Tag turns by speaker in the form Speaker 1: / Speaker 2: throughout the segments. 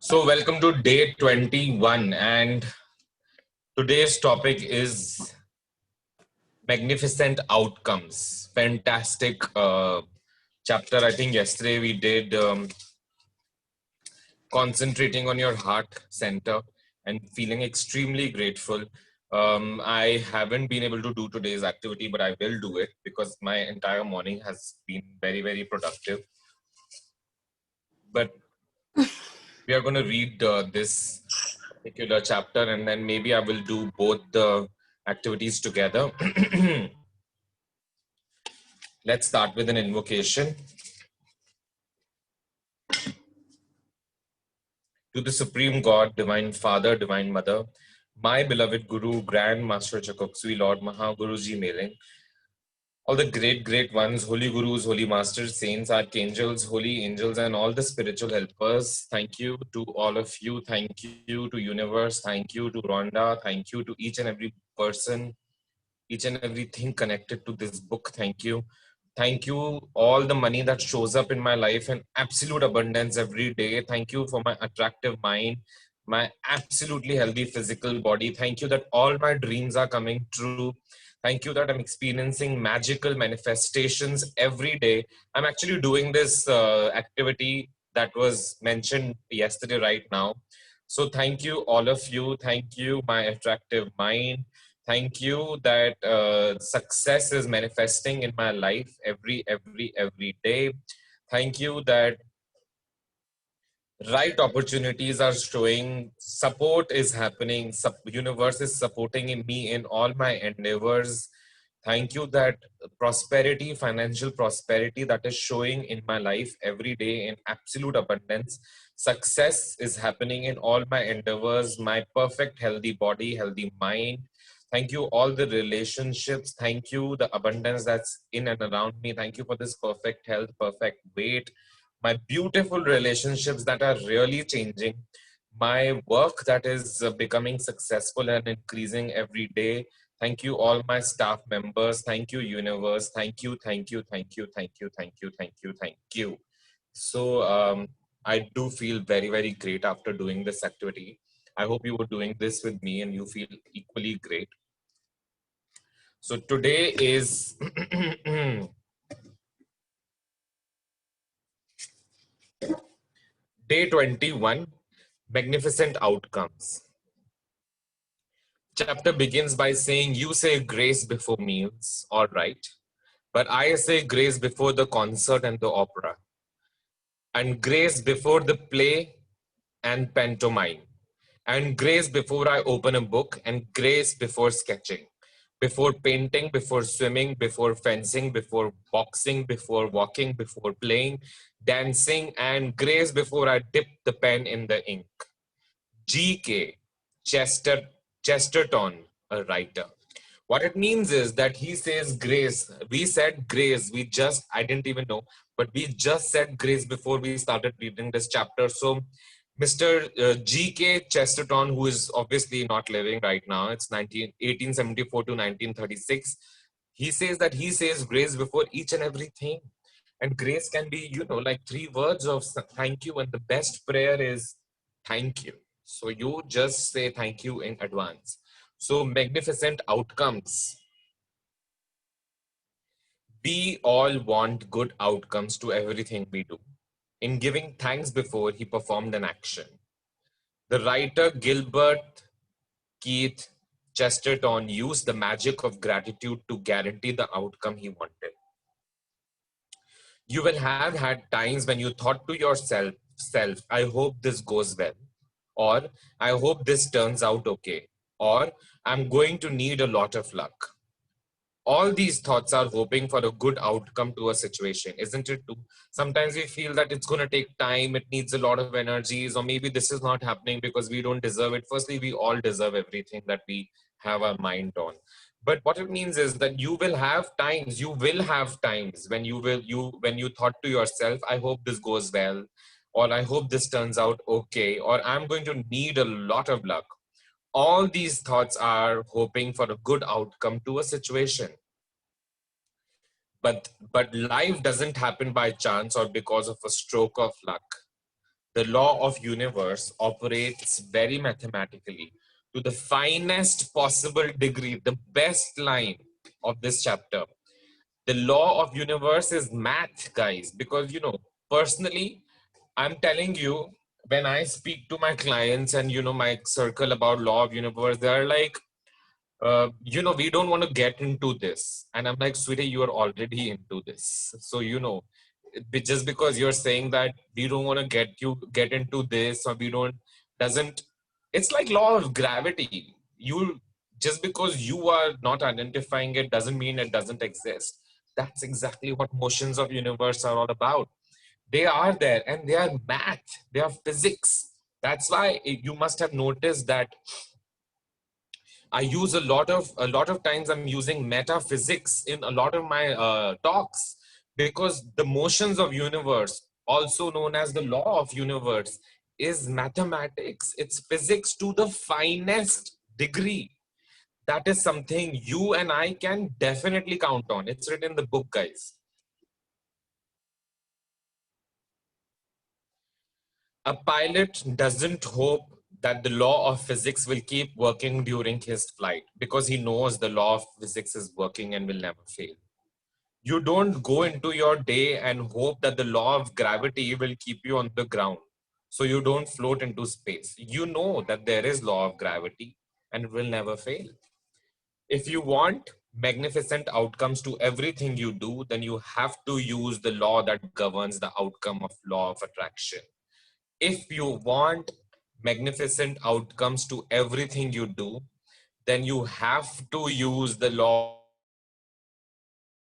Speaker 1: So, welcome to day 21, and today's topic is magnificent outcomes. Fantastic chapter. I think yesterday we did concentrating on your heart center and feeling extremely grateful. I haven't been able to do today's activity, but I will do it because my entire morning has been very, very productive. But we are going to read this particular chapter, and then maybe I will do both the activities together. Let's start with an invocation. To the Supreme God, Divine Father, Divine Mother, my beloved Guru, Grand Master Chakoksui, Lord Mahaguruji Meling, all the great ones, holy gurus, holy masters, saints, archangels, holy angels, and all the spiritual helpers. Thank you to all of you. Thank you to universe. Thank you to Rhonda. Thank you to each and every person, each and everything connected to this book. Thank you. Thank you, all the money that shows up in my life in absolute abundance every day. Thank you for my attractive mind, my absolutely healthy physical body. Thank you that all my dreams are coming true. Thank you that I'm experiencing magical manifestations every day. I'm actually doing this activity that was mentioned yesterday right now. So thank you, all of you. Thank you, my attractive mind. Thank you that success is manifesting in my life every day. Thank you that right opportunities are showing, support is happening, universe is supporting in me in all my endeavors. Thank you that prosperity, financial prosperity that is showing in my life every day in absolute abundance. Success is happening in all my endeavors, my perfect healthy body, healthy mind. Thank you, all the relationships. Thank you, the abundance that's in and around me. Thank you for this perfect health, perfect weight, my beautiful relationships that are really changing, my work that is becoming successful and increasing every day. Thank you, all my staff members. Thank you, universe. Thank you, thank you, thank you, thank you, thank you, thank you, thank you. So I do feel very great after doing this activity. I hope you were doing this with me and you feel equally great. So today is day 21, magnificent outcomes. Chapter begins by saying, you say grace before meals, all right, but I say grace before the concert and the opera, and grace before the play and pantomime, and grace before I open a book, and grace before sketching, before painting, before swimming, before fencing, before boxing, before walking, before playing, dancing, and grace before I dip the pen in the ink. G.K. Chesterton, a writer. What it means is that he says grace. We said grace. I didn't even know, but we just said grace before we started reading this chapter. So Mr. G.K. Chesterton, who is obviously not living right now, it's 1874 to 1936. He says that he says grace before each and everything. And grace can be, like 3 words of thank you. And the best prayer is thank you. So you just say thank you in advance. So magnificent outcomes. We all want good outcomes to everything we do. In giving thanks before he performed an action, the writer Gilbert Keith Chesterton used the magic of gratitude to guarantee the outcome he wanted. You will have had times when you thought to yourself, I hope this goes well, or I hope this turns out okay, or I'm going to need a lot of luck. All these thoughts are hoping for a good outcome to a situation, isn't it too? Sometimes we feel that it's going to take time, it needs a lot of energies, or maybe this is not happening because we don't deserve it. Firstly, we all deserve everything that we have our mind on. But what it means is that you will have times when you thought to yourself, I hope this goes well, or I hope this turns out okay, or I'm going to need a lot of luck. All these thoughts are hoping for a good outcome to a situation. But life doesn't happen by chance or because of a stroke of luck. the law of universe operates very mathematically to the finest possible degree. The best line of this chapter, the law of universe is math, guys, because personally, I'm telling you, when I speak to my clients and my circle about law of universe, they're like, we don't want to get into this. And I'm like, sweetie, you are already into this. So, just because you're saying that we don't want to get into this, or we don't, doesn't, it's like law of gravity. Just because you are not identifying it doesn't mean it doesn't exist. That's exactly what motions of universe are all about. They are there, and they are math, they are physics. That's why you must have noticed that I use a lot of times I'm using metaphysics in a lot of my talks, because the motions of universe, also known as the law of universe, is mathematics. It's physics to the finest degree. That is something you and I can definitely count on. It's written in the book, guys. A pilot doesn't hope that the law of physics will keep working during his flight, because he knows the law of physics is working and will never fail. You don't go into your day and hope that the law of gravity will keep you on the ground so you don't float into space. You know that there is law of gravity and it will never fail. If you want magnificent outcomes to everything you do, then you have to use the law that governs the outcome of law of attraction. If you want magnificent outcomes to everything you do, then you have to use the law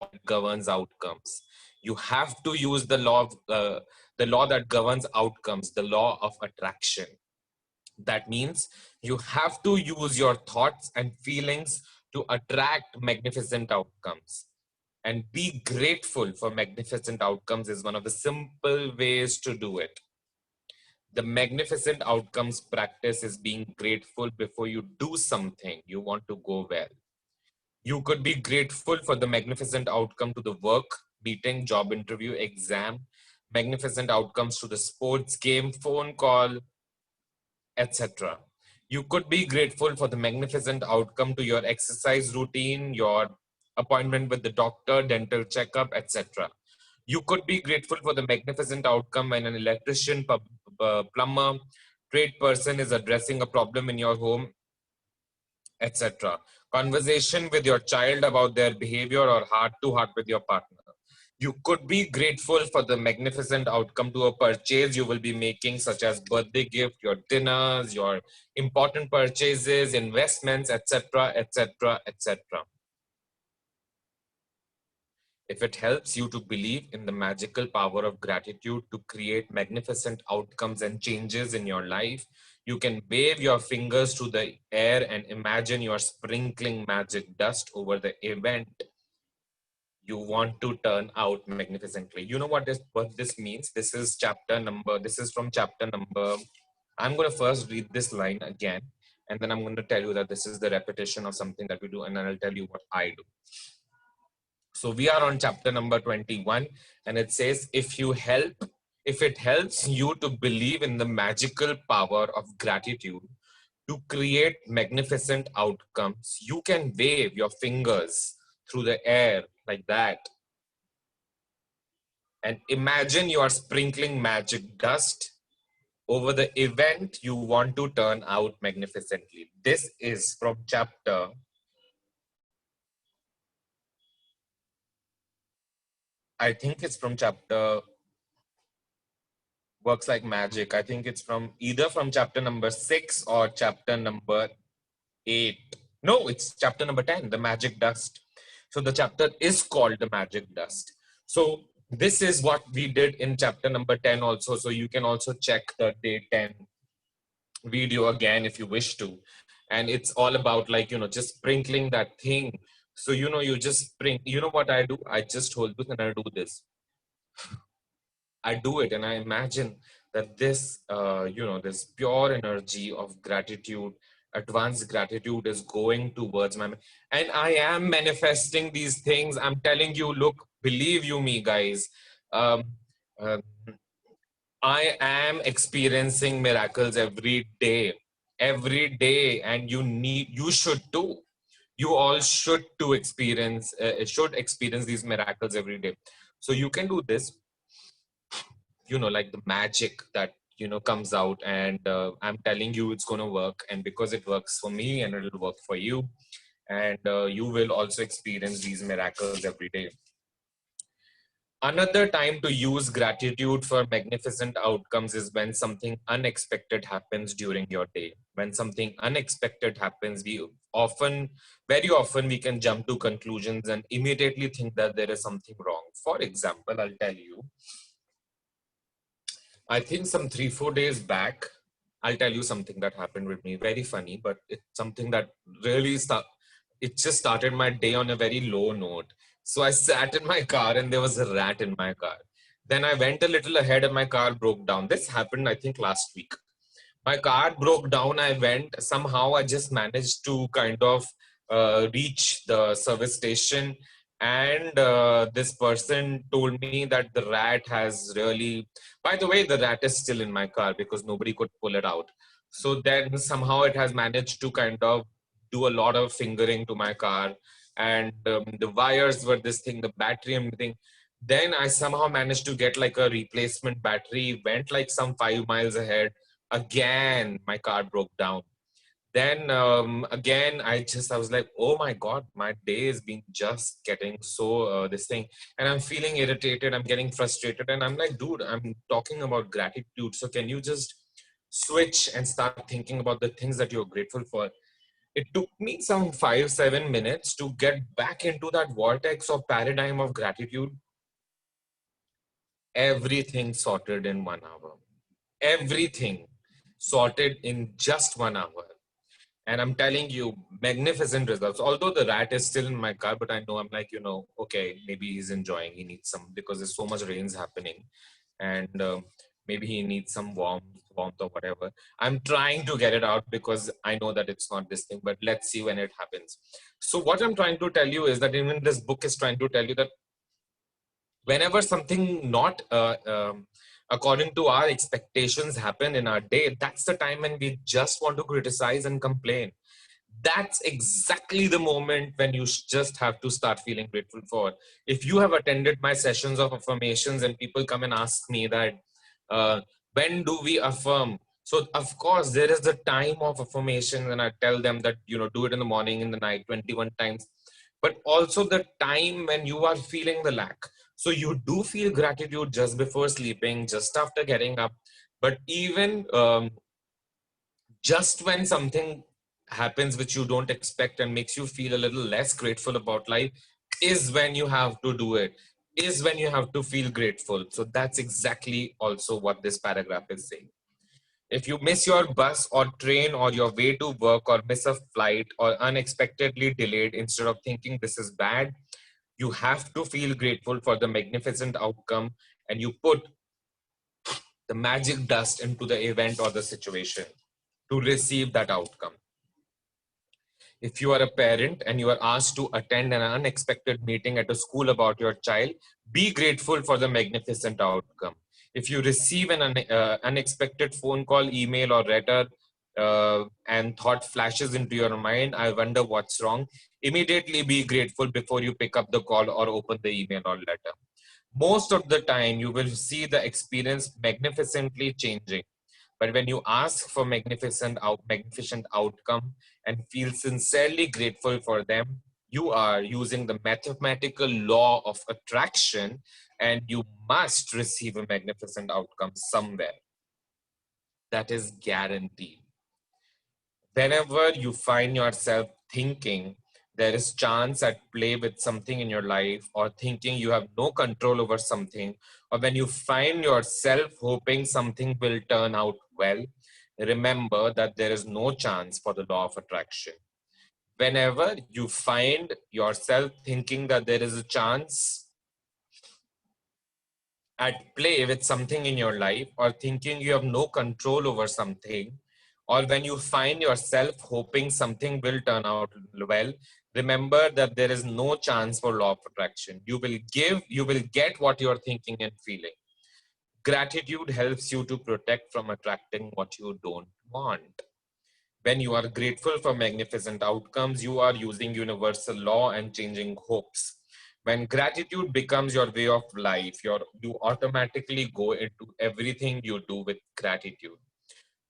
Speaker 1: that governs outcomes. You have to use the law that governs outcomes, the law of attraction. That means you have to use your thoughts and feelings to attract magnificent outcomes. And be grateful for magnificent outcomes is one of the simple ways to do it. The magnificent outcomes practice is being grateful before you do something you want to go well. You could be grateful for the magnificent outcome to the work, meeting, job interview, exam, magnificent outcomes to the sports game, phone call, etc. You could be grateful for the magnificent outcome to your exercise routine, your appointment with the doctor, dental checkup, etc. You could be grateful for the magnificent outcome when an electrician, plumber, trade person is addressing a problem in your home, etc. Conversation with your child about their behavior, or heart to heart with your partner. You could be grateful for the magnificent outcome to a purchase you will be making, such as birthday gift, your dinners, your important purchases, investments, etc., etc., etc. If it helps you to believe in the magical power of gratitude to create magnificent outcomes and changes in your life, you can wave your fingers through the air and imagine you're sprinkling magic dust over the event you want to turn out magnificently. You know what this means? This is from chapter number. I'm going to first read this line again, and then I'm going to tell you that this is the repetition of something that we do, and then I'll tell you what I do. So we are on chapter number 21, and it says, if it helps you to believe in the magical power of gratitude to create magnificent outcomes, you can wave your fingers through the air like that and imagine you are sprinkling magic dust over the event you want to turn out magnificently. This is from chapter, I think it's from chapter Works Like Magic. I think it's either from chapter number 6 or chapter number 8. No, it's chapter number 10, the magic dust. So the chapter is called the magic dust. So this is what we did in chapter number 10 also. So you can also check the day 10 video again if you wish to. And it's all about, like, just sprinkling that thing. So, you just what I do? I just hold this and I do this. I do it and I imagine that this pure energy of gratitude, advanced gratitude is going towards and I am manifesting these things. I'm telling you, look, believe you me, guys. Um, uh, I am experiencing miracles every day, and you should too. You all should experience these miracles every day. So you can do this, like the magic that comes out, and I'm telling you it's going to work, and because it works for me and it'll work for you, and you will also experience these miracles every day. Another time to use gratitude for magnificent outcomes is when something unexpected happens during your day. When something unexpected happens, very often, we can jump to conclusions and immediately think that there is something wrong. For example, I'll tell you, I think some 3-4 days back, I'll tell you something that happened with me. Very funny, but it's something that really it just started my day on a very low note. So I sat in my car and there was a rat in my car. Then I went a little ahead and my car broke down. This happened, I think, last week. My car broke down. I went, somehow I just managed to kind of reach the service station. And this person told me that the rat has really, by the way, the rat is still in my car because nobody could pull it out. So then somehow it has managed to kind of do a lot of fingering to my car. And the wires were this thing, the battery and everything. Then I somehow managed to get like a replacement battery, went like some 5 miles ahead. Again my car broke down. Then again I was like, oh my god, my day has been just getting so this thing, and I'm feeling irritated, I'm getting frustrated, and I'm like, dude, I'm talking about gratitude, so can you just switch and start thinking about the things that you're grateful for? It took me some 5-7 minutes to get back into that vortex or paradigm of gratitude. Everything sorted in 1 hour. Everything sorted in just 1 hour. And I'm telling you, magnificent results. Although the rat is still in my car, but I know, I'm like, okay, maybe he's enjoying. He needs some, because there's so much rains happening, and maybe he needs some warmth or whatever. I'm trying to get it out because I know that it's not this thing, but let's see when it happens. So what I'm trying to tell you is that even this book is trying to tell you that whenever something not according to our expectations happen in our day, that's the time when we just want to criticize and complain. That's exactly the moment when you just have to start feeling grateful for. If you have attended my sessions of affirmations and people come and ask me that uh, when do we affirm, so of course there is the time of affirmation, and I tell them that do it in the morning, in the night, 21 times, but also the time when you are feeling the lack. So you do feel gratitude just before sleeping, just after getting up, but even just when something happens which you don't expect and makes you feel a little less grateful about life is when you have to do it, is when you have to feel grateful. So that's exactly also what this paragraph is saying. If you miss your bus or train or your way to work, or miss a flight or unexpectedly delayed, instead of thinking this is bad, you have to feel grateful for the magnificent outcome, and you put the magic dust into the event or the situation to receive that outcome. If you are a parent and you are asked to attend an unexpected meeting at a school about your child, be grateful for the magnificent outcome. If you receive an unexpected phone call, email, or letter, and thought flashes into your mind, I wonder what's wrong, immediately be grateful before you pick up the call or open the email or letter. Most of the time, you will see the experience magnificently changing. But when you ask for magnificent outcome and feel sincerely grateful for them, you are using the mathematical law of attraction, and you must receive a magnificent outcome somewhere. That is guaranteed. Whenever you find yourself thinking there is chance at play with something in your life, or thinking you have no control over something, or when you find yourself hoping something will turn out well, remember that there is no chance for the law of attraction. Whenever you find yourself thinking that there is a chance at play with something in your life, or thinking you have no control over something, or when you find yourself hoping something will turn out well, remember that there is no chance for law of attraction. You will get what you're thinking and feeling. Gratitude helps you to protect from attracting what you don't want. When you are grateful for magnificent outcomes, you are using universal law and changing hopes. When gratitude becomes your way of life, you automatically go into everything you do with gratitude.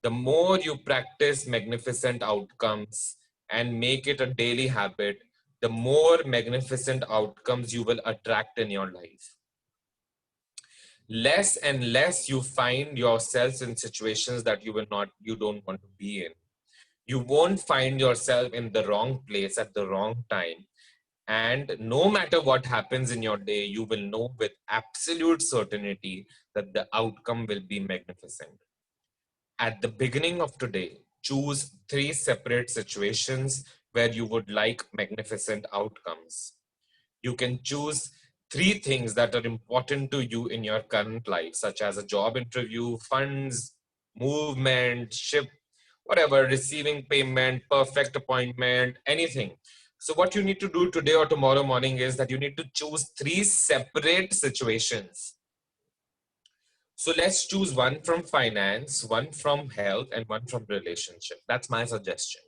Speaker 1: The more you practice magnificent outcomes and make it a daily habit, the more magnificent outcomes you will attract in your life. Less and less you find yourselves in situations that you don't want to be in. You won't find yourself in the wrong place at the wrong time. And no matter what happens in your day, you will know with absolute certainty that the outcome will be magnificent. At the beginning of today, choose 3 separate situations where you would like magnificent outcomes. You can choose 3 things that are important to you in your current life, such as a job interview, funds, movement, ship, whatever, receiving payment, perfect appointment, anything. So what you need to do today or tomorrow morning is that you need to choose 3 separate situations. So let's choose one from finance, one from health, and one from relationship. That's my suggestion.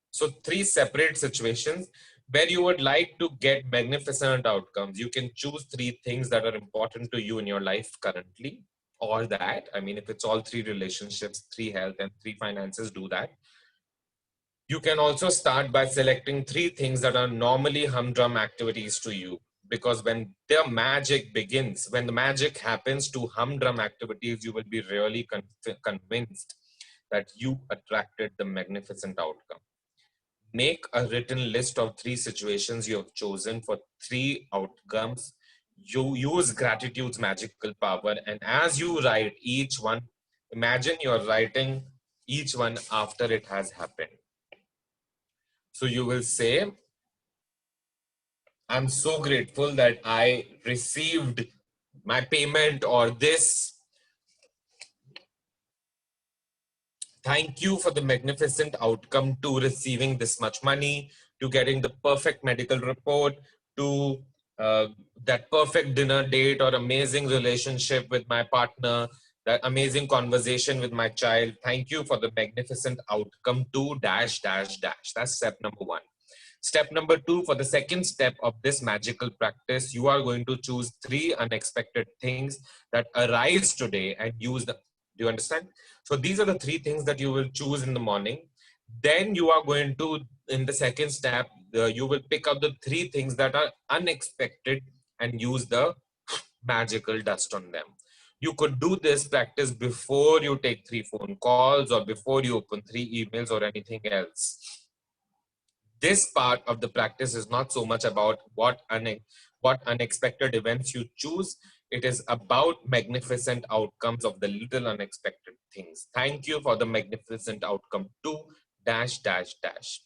Speaker 1: So 3 separate situations where you would like to get magnificent outcomes. You can choose 3 things that are important to you in your life currently, or that, I mean, if it's all 3 relationships, 3 health and 3 finances, do that. You can also start by selecting 3 things that are normally humdrum activities to you. Because when the magic begins, when the magic happens to humdrum activities, you will be really convinced that you attracted the magnificent outcome. Make a written list of 3 situations you have chosen for 3 outcomes. You use gratitude's magical power, and as you write each one, imagine you're writing each one after it has happened. So you will say, I'm so grateful that I received my payment or this. Thank you for the magnificent outcome to receiving this much money, to getting the perfect medical report, to that perfect dinner date or amazing relationship with my partner, that amazing conversation with my child. Thank you for the magnificent outcome to dash, dash, dash. That's step number 1. Step number 2, for the second step of this magical practice, you are going to choose 3 unexpected things that arise today and use them. Do you understand? So these are the 3 things that you will choose in the morning. Then you are going to, in the second step, you will pick up the 3 things that are unexpected and use the magical dust on them. You could do this practice before you take 3 phone calls or before you open 3 emails or anything else. This part of the practice is not so much about what unexpected events you choose. It is about magnificent outcomes of the little unexpected things. Thank you for the magnificent outcome to dash, dash, dash.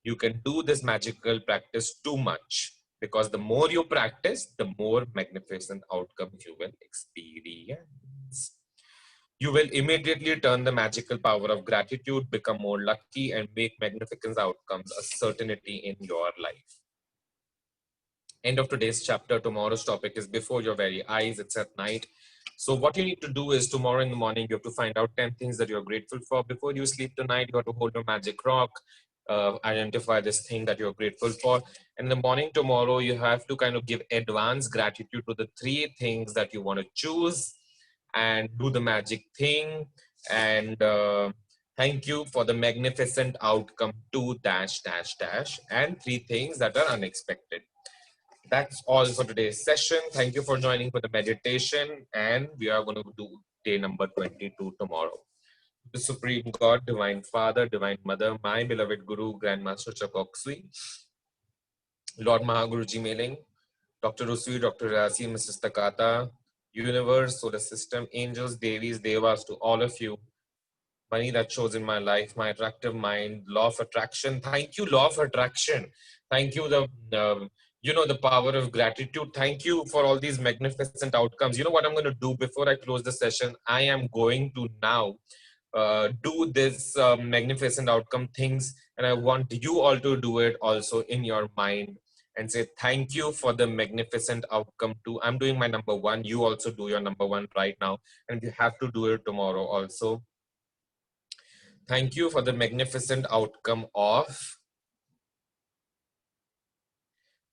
Speaker 1: You can do this magical practice too much, because the more you practice, the more magnificent outcomes you will experience. You will immediately turn the magical power of gratitude, become more lucky, and make magnificent outcomes a certainty in your life. End of today's chapter. Tomorrow's topic is before your very eyes. It's at night. So what you need to do is tomorrow in the morning, you have to find out 10 things that you're grateful for. Before you sleep tonight, you have to hold your magic rock, identify this thing that you're grateful for. In the morning tomorrow, you have to kind of give advance gratitude to the 3 things that you want to choose and do the magic thing. And thank you for the magnificent outcome to dash, dash, dash, and 3 things that are unexpected. That's all for today's session. Thank you for joining for the meditation, and we are going to do day number 22 tomorrow. The Supreme God, Divine Father, Divine Mother, my beloved Guru, Grandmaster Chakoksui, Lord Mahaguruji Meling, Dr. Usui, Dr. Rasi, Mrs. Takata, universe, solar system, angels, devis, devas, to all of you, money that shows in my life, my attractive mind, law of attraction. Thank you, law of attraction. Thank you, the power of gratitude. Thank you for all these magnificent outcomes. You know what I'm going to do before I close the session? I am going to now do this magnificent outcome things, and I want you all to do it also in your mind. and say thank you for the magnificent outcome too. I'm doing my number one. You also do your number one right now, and you have to do it tomorrow also. Thank you for the magnificent outcome of.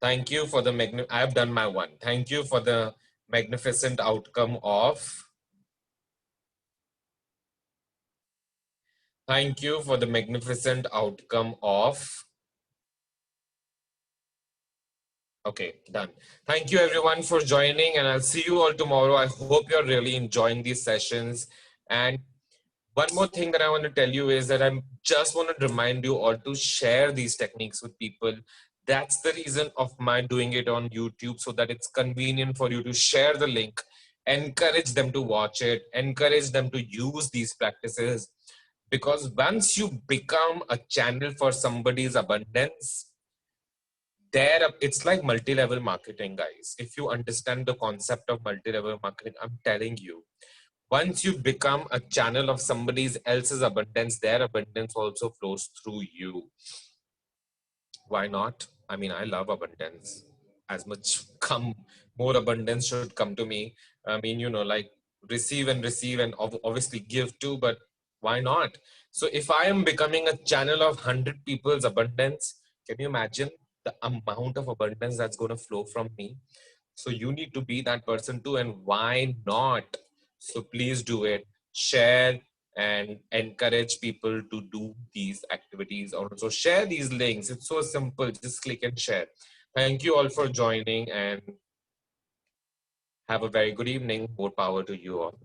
Speaker 1: Thank you for the I have done my one. Thank you for the magnificent outcome of. Thank you for the magnificent outcome of. Okay, done. Thank you everyone for joining, and I'll see you all tomorrow. I hope you're really enjoying these sessions. And one more thing that I want to tell you is that I just want to remind you all to share these techniques with people. That's the reason of my doing it on YouTube, so that it's convenient for you to share the link, encourage them to watch it, encourage them to use these practices. Because once you become a channel for somebody's abundance, it's like multi-level marketing, guys. If you understand the concept of multi-level marketing, I'm telling you, once you become a channel of somebody else's abundance, their abundance also flows through you. Why not? I mean, I love abundance. As much more abundance should come to me. I mean, like receive and obviously give too, but why not? So if I am becoming a channel of 100 people's abundance, can you imagine the amount of abundance that's going to flow from me? So you need to be that person too, and why not? So please do it. Share and encourage people to do these activities. Also share these links. It's so simple. Just click and share. Thank you all for joining, and have a very good evening. More power to you all.